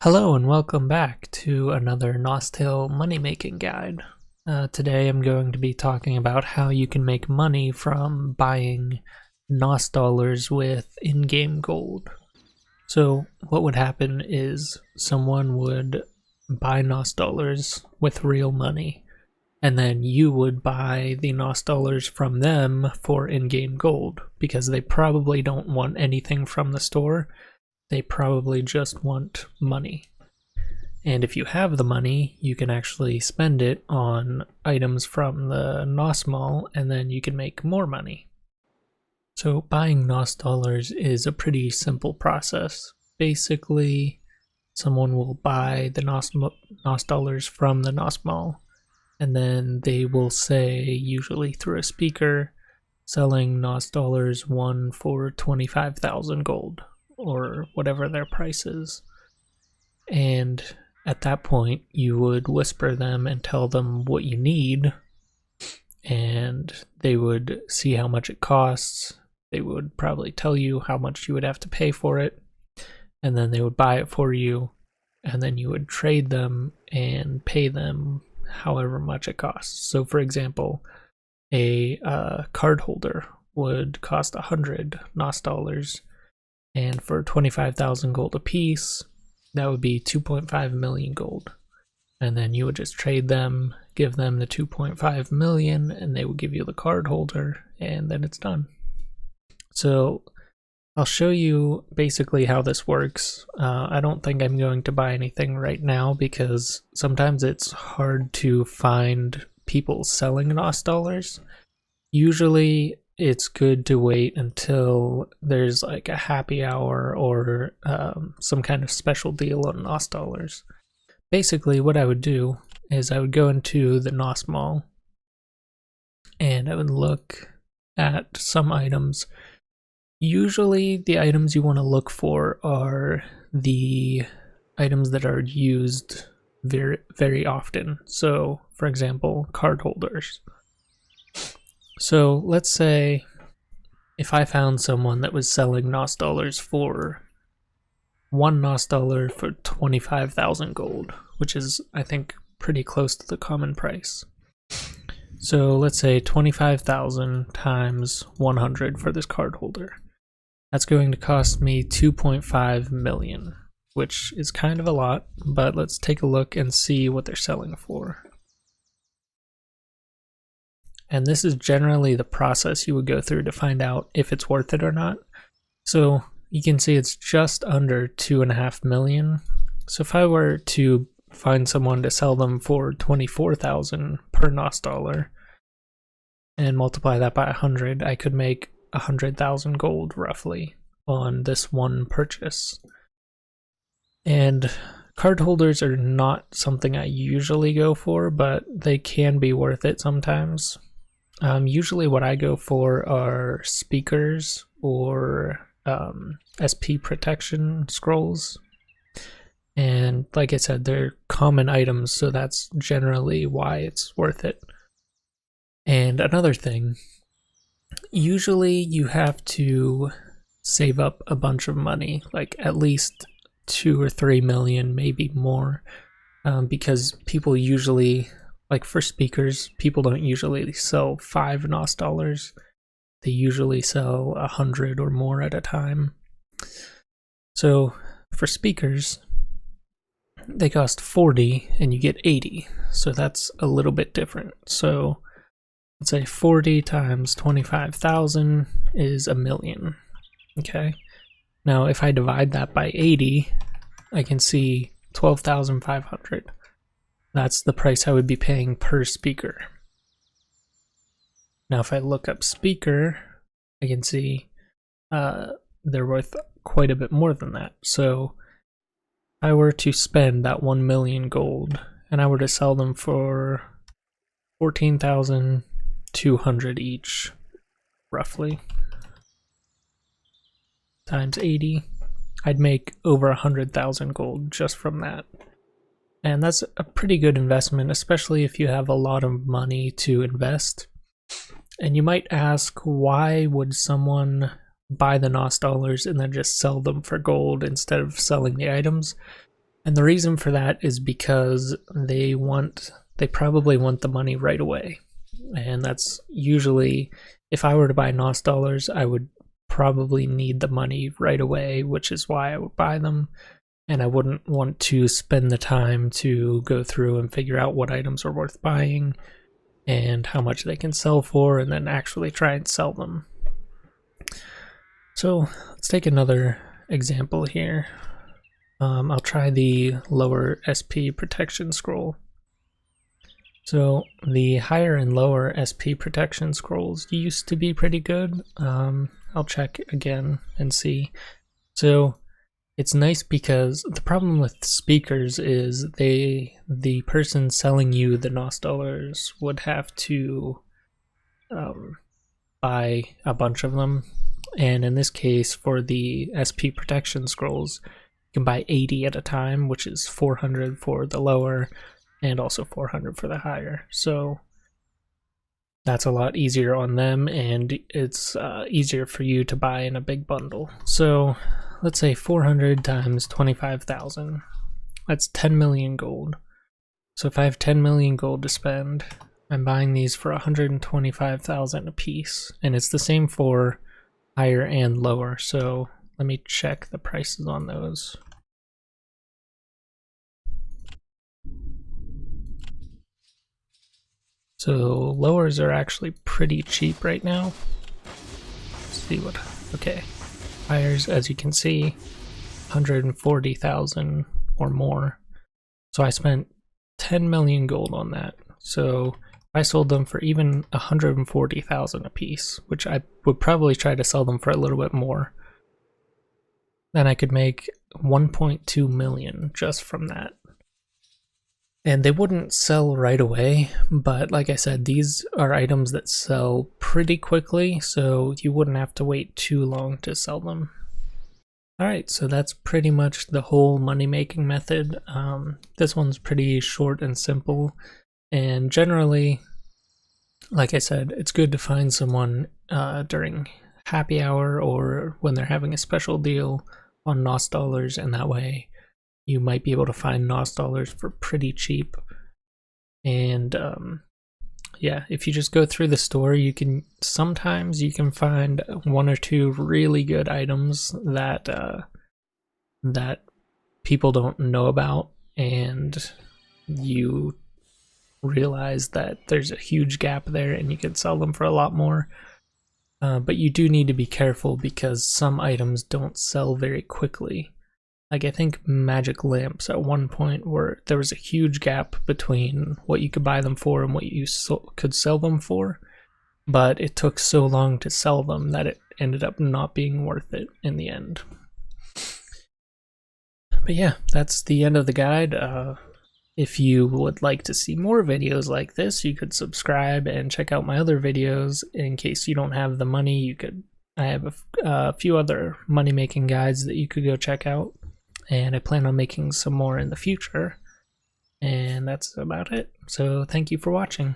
Hello and welcome back to another Nostale money making guide. Today I'm going to be talking about how you can make money from buying NosDollars with in-game gold. So what would happen is someone would buy NosDollars with real money, and then you would buy the NosDollars from them for in-game gold, because they probably don't want anything from the store. They probably just want money. And if you have the money, you can actually spend it on items from the NOS Mall, and then you can make more money. So buying NosDollars is a pretty simple process. Basically, someone will buy the NosDollars from the NOS Mall, and then they will say, usually through a speaker, selling NosDollars 1 for 25,000 gold, or whatever their price is. And at that point, you would whisper them and tell them what you need, and they would see how much it costs. They would probably tell you how much you would have to pay for it, and then they would buy it for you, and then you would trade them and pay them however much it costs. So for example, a card holder would cost 100 NosDollars, and for 25,000 gold apiece, that would be 2.5 million gold. And then you would just trade them, give them the 2.5 million, and they would give you the card holder, and then it's done. So I'll show you basically how this works. I don't think I'm going to buy anything right now because sometimes it's hard to find people selling NosDollars. Usually it's good to wait until there's like a happy hour or some kind of special deal on NosDollars. Basically what I would do is I would go into the NOS Mall and I would look at some items. Usually the items you want to look for are the items that are used very, very often. So for example, card holders. So let's say if I found someone that was selling NosDollars for one NosDollar for 25,000 gold, which is, I think, pretty close to the common price. So let's say 25,000 times 100 for this card holder. That's going to cost me 2.5 million, which is kind of a lot, but let's take a look and see what they're selling for. And this is generally the process you would go through to find out if it's worth it or not. So you can see it's just under 2.5 million. So if I were to find someone to sell them for 24,000 per NosDollar and multiply that by 100, I could make 100,000 gold roughly on this one purchase. And card holders are not something I usually go for, but they can be worth it sometimes. Usually what I go for are speakers or SP protection scrolls. And like I said, they're common items, so that's generally why it's worth it. And another thing, usually you have to save up a bunch of money, like at least 2 or 3 million, maybe more, because people usually, like for speakers, people don't usually sell 5 NosDollars. They usually sell 100 or more at a time. So for speakers, they cost 40 and you get 80. So that's a little bit different. So let's say 40 times 25,000 is a million. Okay. Now if I divide that by 80, I can see 12,500. That's the price I would be paying per speaker. Now if I look up speaker, I can see they're worth quite a bit more than that. So if I were to spend that 1 million gold and I were to sell them for 14,200 each, roughly, times 80, I'd make over 100,000 gold just from that. And that's a pretty good investment, especially if you have a lot of money to invest. And you might ask, why would someone buy the NosDollars and then just sell them for gold instead of selling the items? And the reason for that is because they probably want the money right away. And that's usually, if I were to buy NosDollars, I would probably need the money right away, which is why I would buy them. And I wouldn't want to spend the time to go through and figure out what items are worth buying and how much they can sell for, and then actually try and sell them. So let's take another example here. I'll try the lower SP protection scroll. So the higher and lower SP protection scrolls used to be pretty good. I'll check again and see. So it's nice because the problem with speakers is the person selling you the NosDollars would have to buy a bunch of them. And in this case, for the SP protection scrolls, you can buy 80 at a time, which is 400 for the lower and also 400 for the higher. So that's a lot easier on them, and it's easier for you to buy in a big bundle. So let's say 400 times 25,000. That's 10 million gold. So if I have 10 million gold to spend, I'm buying these for 125,000 a piece, and it's the same for higher and lower. So let me check the prices on those. So lowers are actually pretty cheap right now. Let's see what, okay. Hires, as you can see, 140,000 or more. So I spent 10 million gold on that. So I sold them for even 140,000 a piece, which I would probably try to sell them for a little bit more. Then I could make 1.2 million just from that. And they wouldn't sell right away, but like I said, these are items that sell pretty quickly, so you wouldn't have to wait too long to sell them. Alright, so that's pretty much the whole money-making method. This one's pretty short and simple, and generally, like I said, it's good to find someone during happy hour or when they're having a special deal on NosDollars, and that way you might be able to find NosDollars for pretty cheap. And yeah, if you just go through the store, sometimes you can find one or two really good items that that people don't know about, and you realize that there's a huge gap there and you can sell them for a lot more. But you do need to be careful because some items don't sell very quickly. Like I think magic lamps at one point there was a huge gap between what you could buy them for and what you could sell them for, but it took so long to sell them that it ended up not being worth it in the end. But yeah, that's the end of the guide. If you would like to see more videos like this, you could subscribe and check out my other videos. In case you don't have the money, I have a few other money-making guides that you could go check out. And I plan on making some more in the future. And that's about it. So thank you for watching.